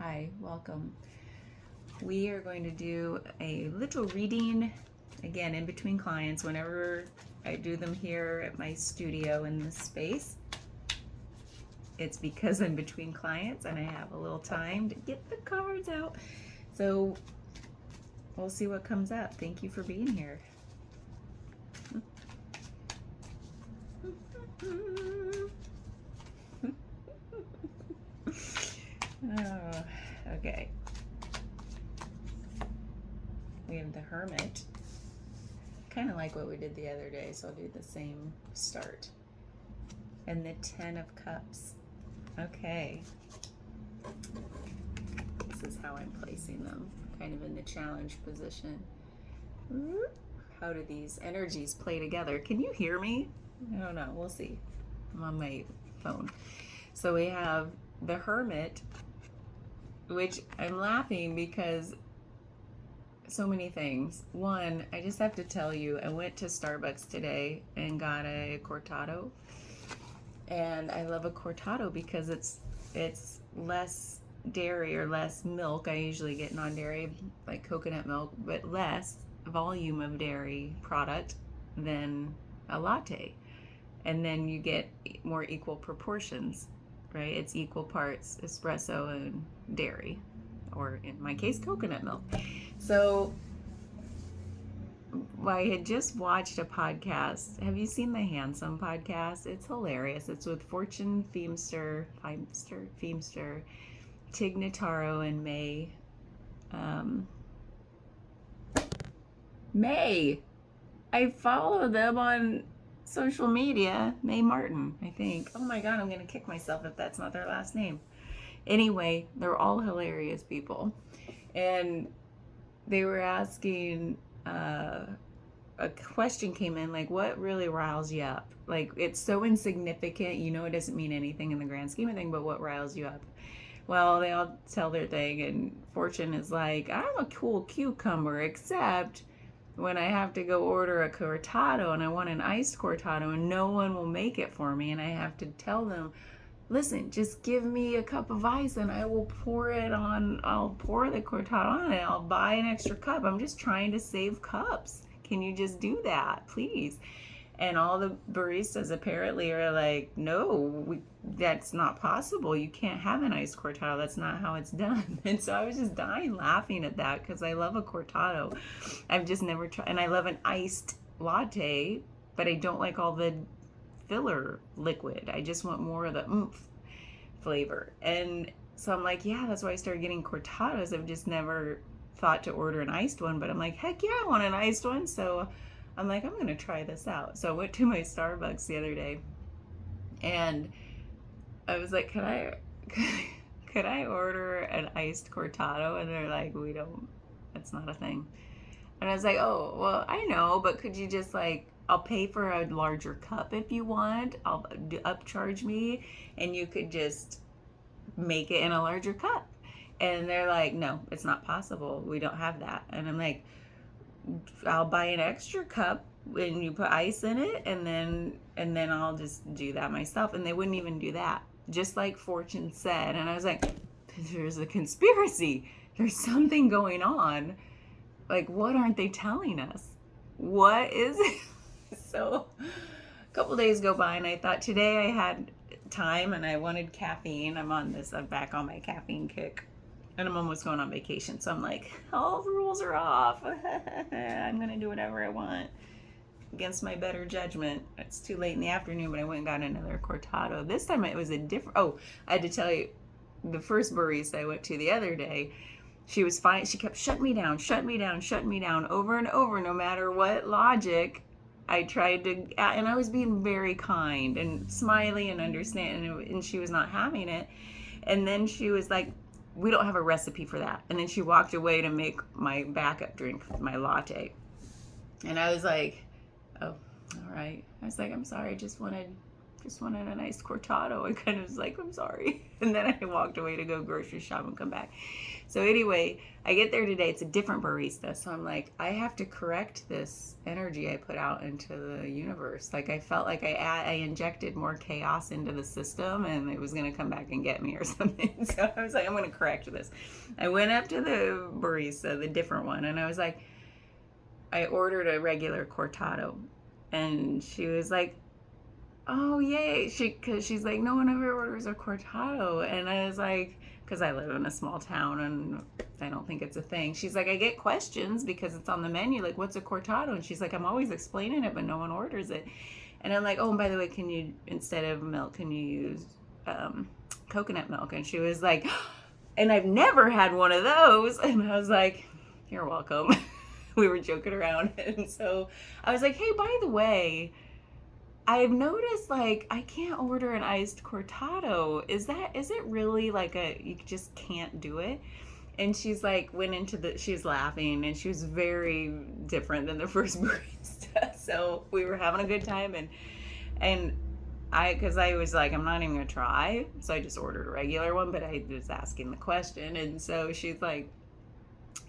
Hi, welcome. We are going to do a little reading, again, in between clients, whenever I do them here at my studio in this space. It's because I'm between clients and I have a little time to get the cards out. So we'll see what comes up. Thank you for being here. Oh, okay. We have the Hermit. Kind of like what we did the other day, so I'll do the same start. And the Ten of Cups. Okay. This is how I'm placing them, kind of in the challenge position. How do these energies play together? Can you hear me? I don't know. We'll see. I'm on my phone. So we have the Hermit, which I'm laughing because so many things. One, I just have to tell you, I went to Starbucks today and got a cortado. And I love a cortado because it's less dairy or less milk. I usually get non-dairy, like coconut milk, but less volume of dairy product than a latte. And then you get more equal proportions, right? It's equal parts espresso and dairy, or in my case, coconut milk. So I had just watched a podcast. Have you seen the Handsome podcast? It's hilarious. It's with Fortune Feimster, Tig Notaro, and May. I follow them on social media. May Martin, I think. Oh my God, I'm going to kick myself if that's not their last name. Anyway, they're all hilarious people. And they were asking, a question came in, like, what really riles you up? Like, it's so insignificant, it doesn't mean anything in the grand scheme of things, but what riles you up? Well, they all tell their thing, and Fortune is like, I'm a cool cucumber, except when I have to go order a cortado and I want an iced cortado and no one will make it for me, and I have to tell them, listen, just give me a cup of ice and I will pour it on. I'll pour the cortado on it. I'll buy an extra cup. I'm just trying to save cups. Can you just do that, please? And all the baristas apparently are like, no, that's not possible. You can't have an iced cortado. That's not how it's done. And so I was just dying laughing at that because I love a cortado. I've just never tried. And I love an iced latte, but I don't like all the filler liquid. I just want more of the oomph flavor. And so I'm like, yeah, that's why I started getting cortados. I've just never thought to order an iced one, but I'm like, heck yeah, I want an iced one. So I'm like, I'm gonna try this out. So I went to my Starbucks the other day and I was like, could I order an iced cortado? And they're like, that's not a thing. And I was like, oh, well, I know, but could you just I'll pay for a larger cup if you want. I'll upcharge me and you could just make it in a larger cup. And they're like, no, it's not possible. We don't have that. And I'm like, I'll buy an extra cup and you put ice in it, and then I'll just do that myself. And they wouldn't even do that, just like Fortune said. And I was like, there's a conspiracy. There's something going on. Like, what aren't they telling us? What is it? So a couple days go by and I thought today I had time and I wanted caffeine. I'm back on my caffeine kick. And I'm almost going on vacation. So I'm like, all the rules are off. I'm going to do whatever I want against my better judgment. It's too late in the afternoon, but I went and got another cortado. This time it was I had to tell you, the first barista I went to the other day, she was fine. She kept shut me down over and over, no matter what logic I tried to, and I was being very kind and smiley and understanding, and she was not having it. And then she was like, we don't have a recipe for that. And then she walked away to make my backup drink, my latte. And I was like, oh, all right. I was like, I'm sorry, I just wanted just wanted an iced cortado. I kind of was like, I'm sorry. And then I walked away to go grocery shop and come back. So anyway, I get there today. It's a different barista. So I'm like, I have to correct this energy I put out into the universe. Like I felt like I injected more chaos into the system and it was going to come back and get me or something. So I was like, I'm going to correct this. I went up to the barista, the different one, and I was like, I ordered a regular cortado. And she was like, oh, yay. Cause she's like, no one ever orders a cortado. And I was like, because I live in a small town and I don't think it's a thing. She's like, I get questions because it's on the menu, like, what's a cortado? And she's like, I'm always explaining it, but no one orders it. And I'm like, oh, and by the way, can you, instead of milk, can you use coconut milk? And she was like, and I've never had one of those. And I was like, you're welcome. We were joking around. And so I was like, hey, by the way, I've noticed, like, I can't order an iced cortado. Is it really like you just can't do it? And she's like, she was laughing and she was very different than the first barista. So we were having a good time because I was like, I'm not even going to try. So I just ordered a regular one, but I was asking the question. And so she's like,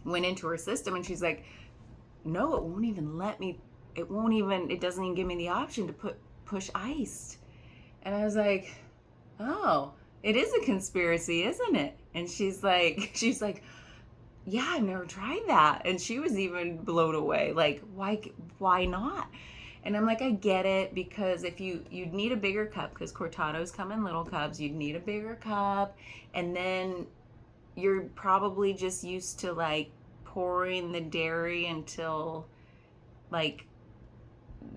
went into her system and she's like, no, it won't even let me. It doesn't even give me the option to push iced. And I was like, oh, it is a conspiracy, isn't it? And she's like, yeah, I've never tried that. And she was even blown away. Like, why not? And I'm like, I get it, because if you'd need a bigger cup, because cortados come in little cups, you'd need a bigger cup. And then you're probably just used to like pouring the dairy until like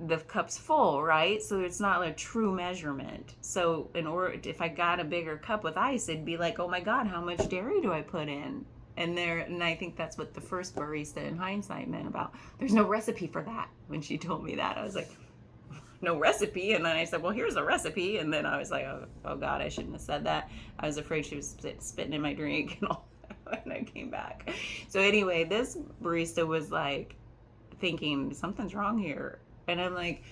the cup's full, right? So it's not a true measurement. So if I got a bigger cup with ice, it'd be like, oh my God, how much dairy do I put in? And I think that's what the first barista in hindsight meant about, there's no recipe for that. When she told me that, I was like, no recipe. And then I said, well, here's a recipe. And then I was like, oh God, I shouldn't have said that. I was afraid she was spitting in my drink and all that when I came back. So anyway, this barista was like thinking something's wrong here. And I'm like,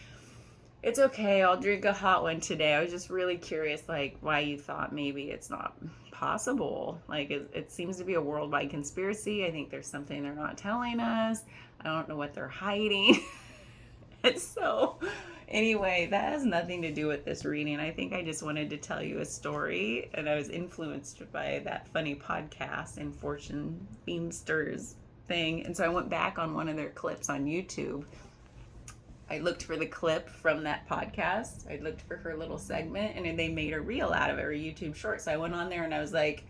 it's okay, I'll drink a hot one today. I was just really curious, like, why you thought maybe it's not possible. Like, it seems to be a worldwide conspiracy. I think there's something they're not telling us. I don't know what they're hiding. And so, anyway, that has nothing to do with this reading. I think I just wanted to tell you a story, and I was influenced by that funny podcast and Fortune Feimsters thing. And so I went back on one of their clips on YouTube. I looked for the clip from that podcast. I looked for her little segment, and they made a reel out of it, or a YouTube short. So I went on there and I was like,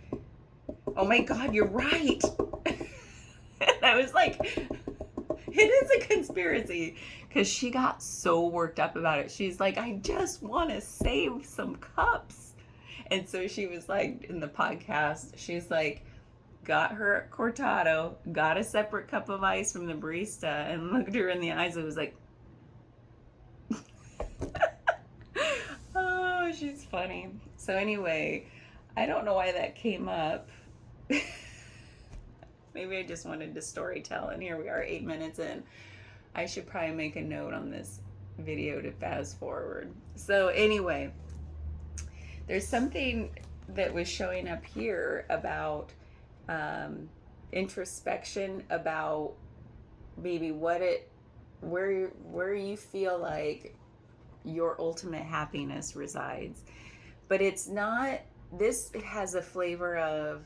oh my God, you're right. And I was like, it is a conspiracy, because she got so worked up about it. She's like, I just want to save some cups. And so she was like, in the podcast, she's like, got her cortado, got a separate cup of ice from the barista, and looked her in the eyes and was like, oh, she's funny. So anyway, I don't know why that came up. Maybe I just wanted to storytell, and here we are 8 minutes in. I should probably make a note on this video to fast forward. So anyway, there's something that was showing up here about introspection, about maybe where you feel like your ultimate happiness resides. But it's not, this has a flavor of,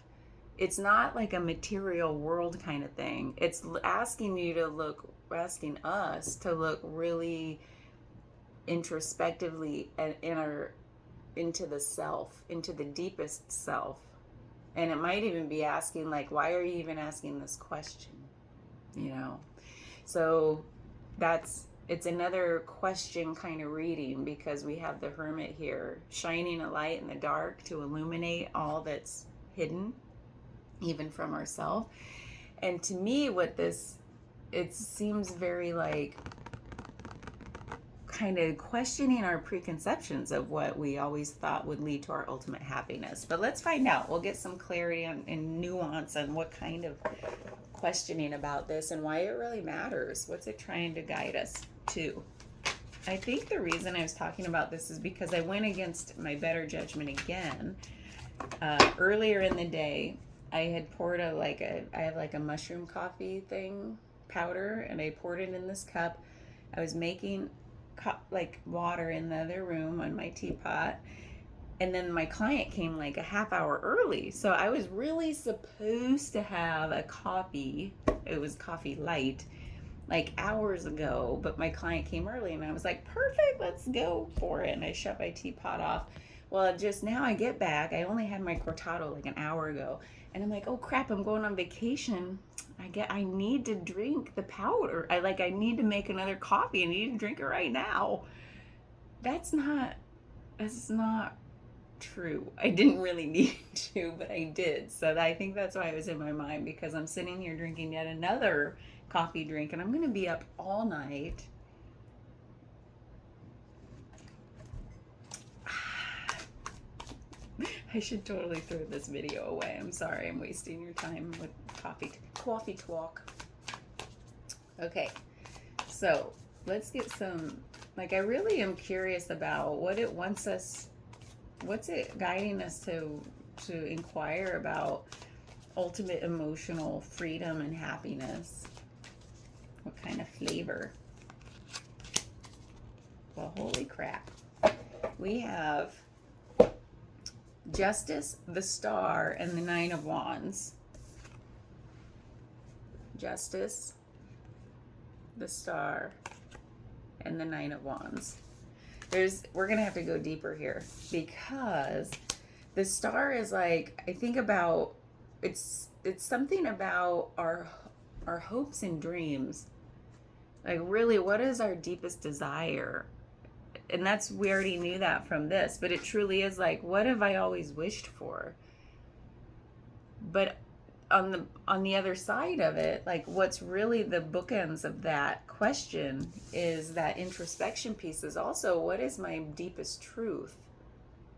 it's not like a material world kind of thing. It's asking us to look really introspectively into the self, into the deepest self. And it might even be asking, like, why are you even asking this question? You know? So it's another question kind of reading, because we have the Hermit here shining a light in the dark to illuminate all that's hidden, even from ourselves. And to me, it seems very like kind of questioning our preconceptions of what we always thought would lead to our ultimate happiness. But let's find out. We'll get some clarity and nuance on what kind of questioning about this and why it really matters. What's it trying to guide us to? I think the reason I was talking about this is because I went against my better judgment again. Earlier in the day, I had poured I have like a mushroom coffee thing, powder, and I poured it in this cup. I was making like water in the other room on my teapot. And then my client came like a half hour early. So I was really supposed to have a coffee. It was coffee light like hours ago, but my client came early and I was like, perfect, let's go for it. And I shut my teapot off. Well, just now I get back. I only had my cortado like an hour ago. And I'm like, oh crap, I'm going on vacation. I need to drink the powder. I need to make another coffee. I need to drink it right now. That's not true. I didn't really need to, but I did. So I think that's why it was in my mind, because I'm sitting here drinking yet another coffee drink and I'm going to be up all night. I should totally throw this video away. I'm sorry, I'm wasting your time with coffee talk. Okay, so let's get some, I really am curious about what it wants us, what's it guiding us to inquire about ultimate emotional freedom and happiness. What kind of flavor? Well, holy crap. We have Justice, the Star, and the Nine of Wands. Justice, the Star, and the Nine of Wands. We're gonna have to go deeper here, because the Star is like, I think about, it's something about our hopes and dreams. Like, really, what is our deepest desire? And we already knew that from this, but it truly is like, what have I always wished for? But on the other side of it, like, what's really the bookends of that question is that introspection piece is also, what is my deepest truth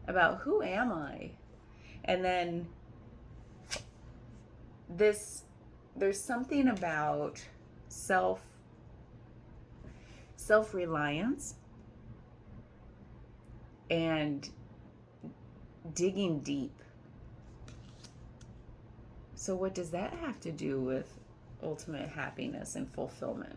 about who am I? And then there's something about self-reliance and digging deep. So what does that have to do with ultimate happiness and fulfillment?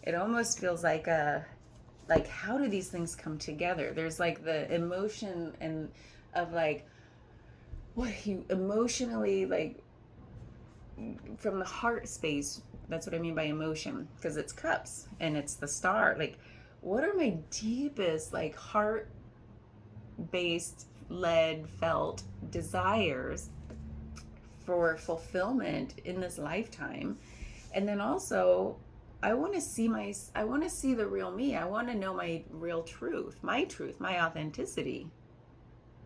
It almost feels like how do these things come together? There's like the emotion and of like what you emotionally, like from the heart space. That's what I mean by emotion, because it's cups and it's the star. Like, what are my deepest, like, heart based, led, felt desires for fulfillment in this lifetime? And then also, I want to see the real me. I want to know my real truth, my authenticity.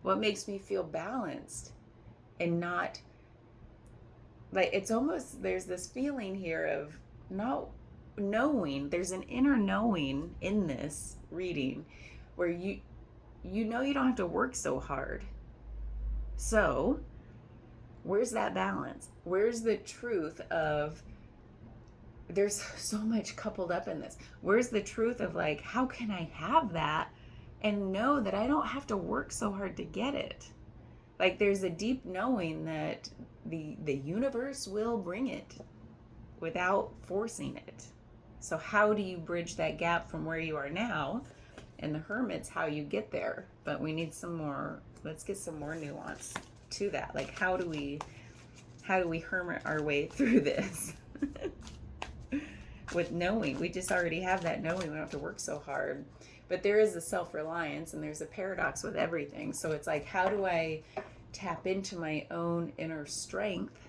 What makes me feel balanced and not, like, it's almost, there's this feeling here of not knowing, there's an inner knowing in this reading where you know you don't have to work so hard. So where's that balance? Where's the truth of, there's so much coupled up in this. Where's the truth of, like, how can I have that and know that I don't have to work so hard to get it? Like, there's a deep knowing that the universe will bring it without forcing it. So how do you bridge that gap from where you are now? And the Hermit's how you get there. But we need some more, let's get some more nuance to that. Like, how do we hermit our way through this? With knowing, we just already have that knowing, we don't have to work so hard. But there is a self-reliance, and there's a paradox with everything. So it's like, how do I tap into my own inner strength,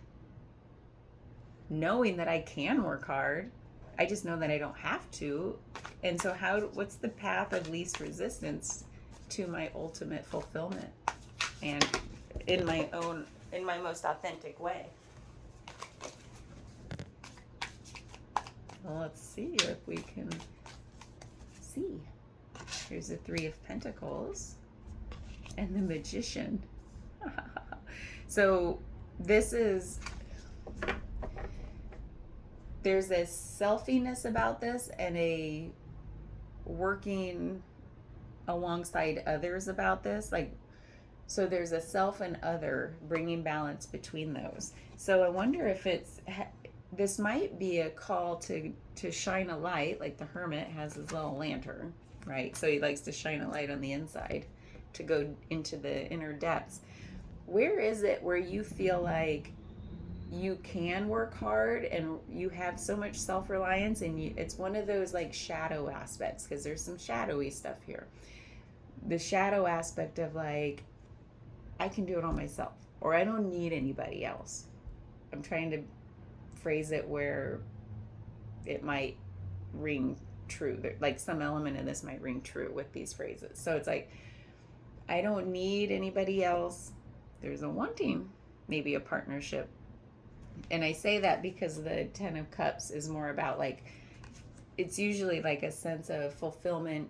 knowing that I can work hard? I just know that I don't have to. And so what's the path of least resistance to my ultimate fulfillment, and in my most authentic way? Well, let's see if we can see. Here's the Three of Pentacles and the Magician. So there's this selfiness about this, and working alongside others about this, like, so there's a self and other, bringing balance between those. So I wonder if this might be a call to shine a light, like the hermit has his little lantern, right? So he likes to shine a light on the inside to go into the inner depths. Where is it where you feel like you can work hard and you have so much self-reliance, and it's one of those like shadow aspects, because there's some shadowy stuff here. The shadow aspect of like, I can do it all myself, or I don't need anybody else. I'm trying to phrase it where it might ring true. Like some element of this might ring true with these phrases. So it's like, I don't need anybody else. There's a wanting, maybe a partnership. And I say that because the Ten of Cups is more about like, it's usually like a sense of fulfillment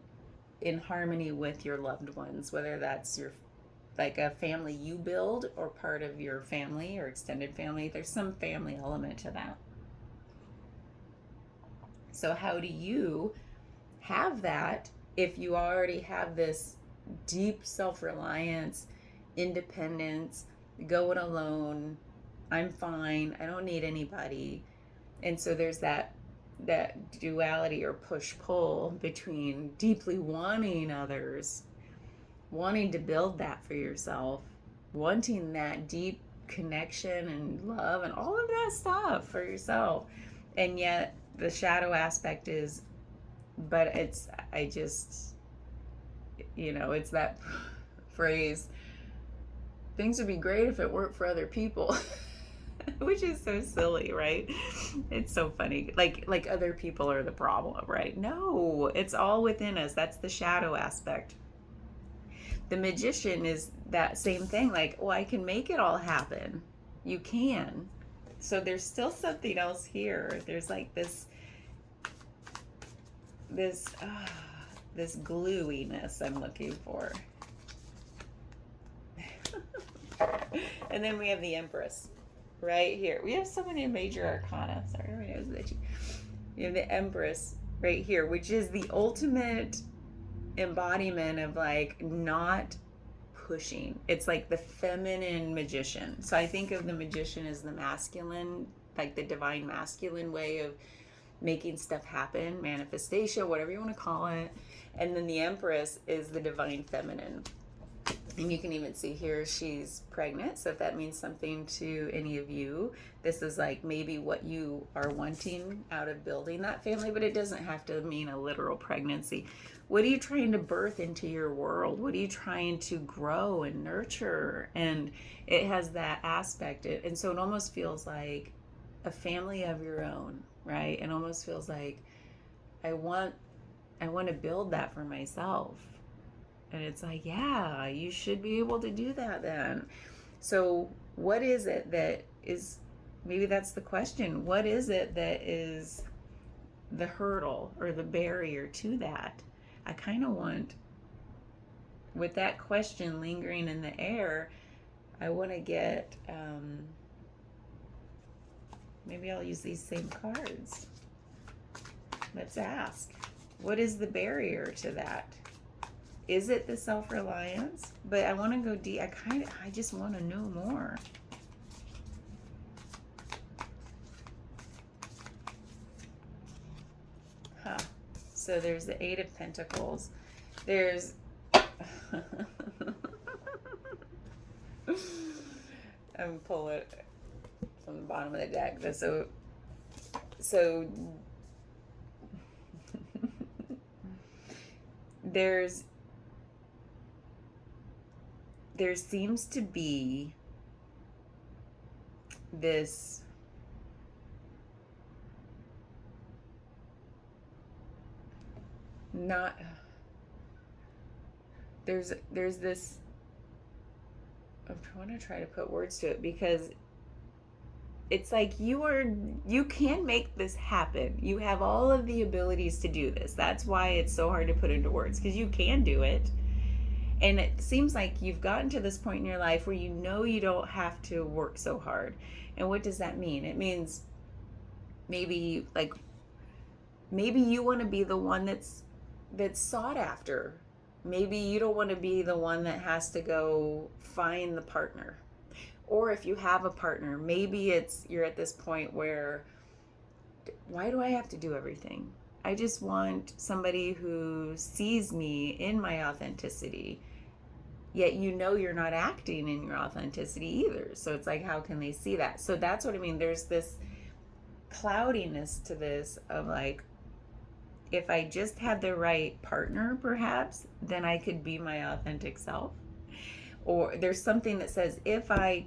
in harmony with your loved ones, whether that's your like a family you build or part of your family or extended family. There's some family element to that. So how do you have that if you already have this deep self-reliance, independence, go it alone, I'm fine, I don't need anybody? And so there's that duality or push-pull between deeply wanting others, wanting to build that for yourself, wanting that deep connection and love and all of that stuff for yourself. And yet the shadow aspect is, but it's that phrase, things would be great if it weren't for other people. Which is so silly, right? It's so funny. Like other people are the problem, right? No, it's all within us. That's the shadow aspect. The magician is that same thing. Like, I can make it all happen. You can. So there's still something else here. There's like this gluiness I'm looking for. And then we have the Empress right here. We have so many major arcana. Sorry, everybody knows that you have the Empress right here, which is the ultimate embodiment of like not pushing. It's like the feminine magician. So I think of the magician as the masculine, like the divine masculine way of making stuff happen, manifestation, whatever you want to call it. And then the Empress is the divine feminine. And you can even see here she's pregnant. So if that means something to any of you, this is like maybe what you are wanting out of building that family, but it doesn't have to mean a literal pregnancy. What are you trying to birth into your world? What are you trying to grow and nurture? And it has that aspect. And so it almost feels like a family of your own, right? It almost feels like I want to build that for myself. And it's like, yeah, you should be able to do that then. So what is it that is, maybe that's the question, what is it that is the hurdle or the barrier to that? I kind of want, with that question lingering in the air, I want to get, maybe I'll use these same cards. Let's ask, what is the barrier to that? Is it the self-reliance? But I want to go deep. I just want to know more. So there's the Eight of Pentacles. There's I'm pull it from the bottom of the deck. So there seems to be this there's this, I'm trying to put words to it, because it's like you can make this happen. You have all of the abilities to do this. That's why it's so hard to put into words, because you can do it. And it seems like you've gotten to this point in your life where you know you don't have to work so hard. And what does that mean? It means maybe you want to be the one that's that's sought after. Maybe you don't want to be the one that has to go find the partner. Or if you have a partner, maybe it's you're at this point where, why do I have to do everything? I just want somebody who sees me in my authenticity. Yet you know you're not acting in your authenticity either. So it's like, how can they see that? So that's what I mean. There's this cloudiness to this of like, if I just had the right partner, perhaps, then I could be my authentic self. Or there's something that says, if I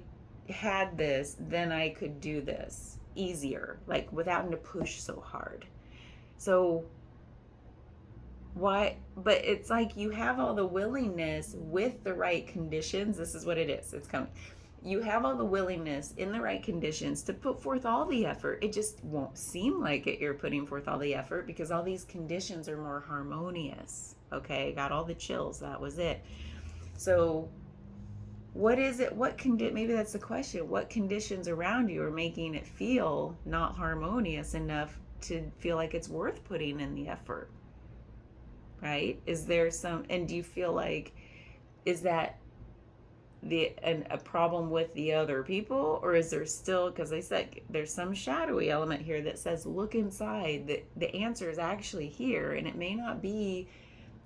had this, then I could do this easier, like without having to push so hard. So why? But it's like you have all the willingness with the right conditions. This is what it is. It's coming. You have all the willingness in the right conditions to put forth all the effort. It just won't seem like it. You're putting forth all the effort because all these conditions are more harmonious. Okay, got all the chills. That was it. So what is it? Maybe that's the question. What conditions around you are making it feel not harmonious enough to feel like it's worth putting in the effort? Right? Is there some, and do you feel like, is that a problem with the other people, or is there still, because I said there's some shadowy element here that says look inside, the answer is actually here, and it may not be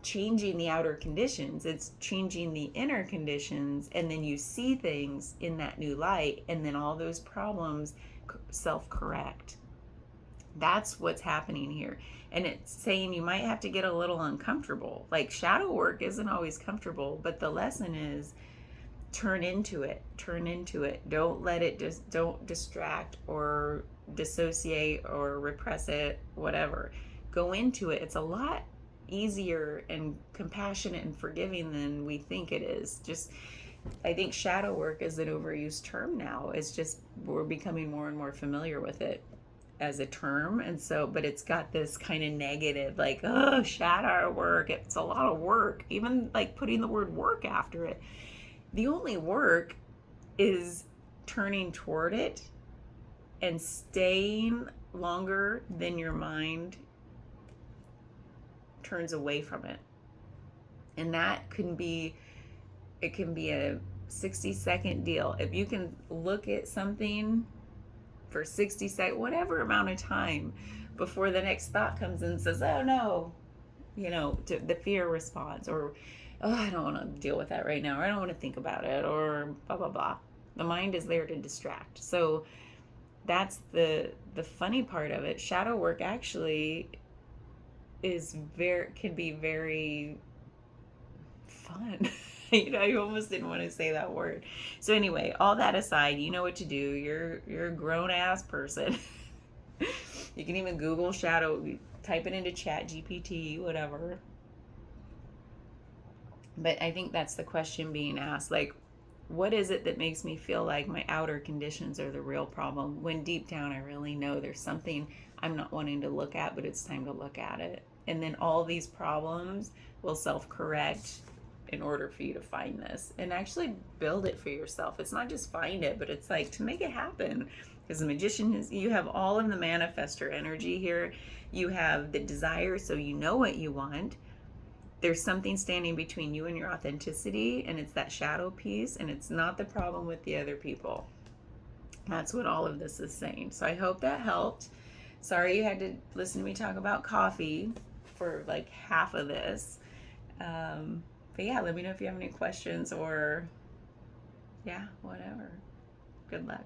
changing the outer conditions, it's changing the inner conditions, and then you see things in that new light, and then all those problems self-correct. That's what's happening here. And it's saying you might have to get a little uncomfortable. Like shadow work isn't always comfortable, but the lesson is turn into it. Don't let it don't distract or dissociate or repress it, whatever. Go into it. It's a lot easier and compassionate and forgiving than we think it is. Just, I think shadow work is an overused term now. It's just, we're becoming more and more familiar with it as a term, and so, but it's got this kind of negative, like, oh, shadow work, it's a lot of work, even like putting the word work after it. The only work is turning toward it and staying longer than your mind turns away from it. And that can be, it can be a 60-second deal. If you can look at something for 60 seconds, whatever amount of time, before the next thought comes in and says, oh no, to the fear response, or oh, I don't want to deal with that right now, or I don't want to think about it, or blah blah blah. The mind is there to distract. So that's the funny part of it. Shadow work actually can be very fun. I almost didn't want to say that word. So anyway, all that aside, you know what to do. You're a grown ass person. You can even Google shadow, type it into Chat GPT, whatever. But I think that's the question being asked. Like, what is it that makes me feel like my outer conditions are the real problem, when deep down I really know there's something I'm not wanting to look at, but it's time to look at it. And then all these problems will self-correct in order for you to find this and actually build it for yourself. It's not just find it, but it's like to make it happen. Because the magician is, you have all of the manifestor energy here. You have the desire, so you know what you want. There's something standing between you and your authenticity, and it's that shadow piece, and it's not the problem with the other people. That's what all of this is saying. So I hope that helped. Sorry you had to listen to me talk about coffee for like half of this. But yeah, let me know if you have any questions or, yeah, whatever. Good luck.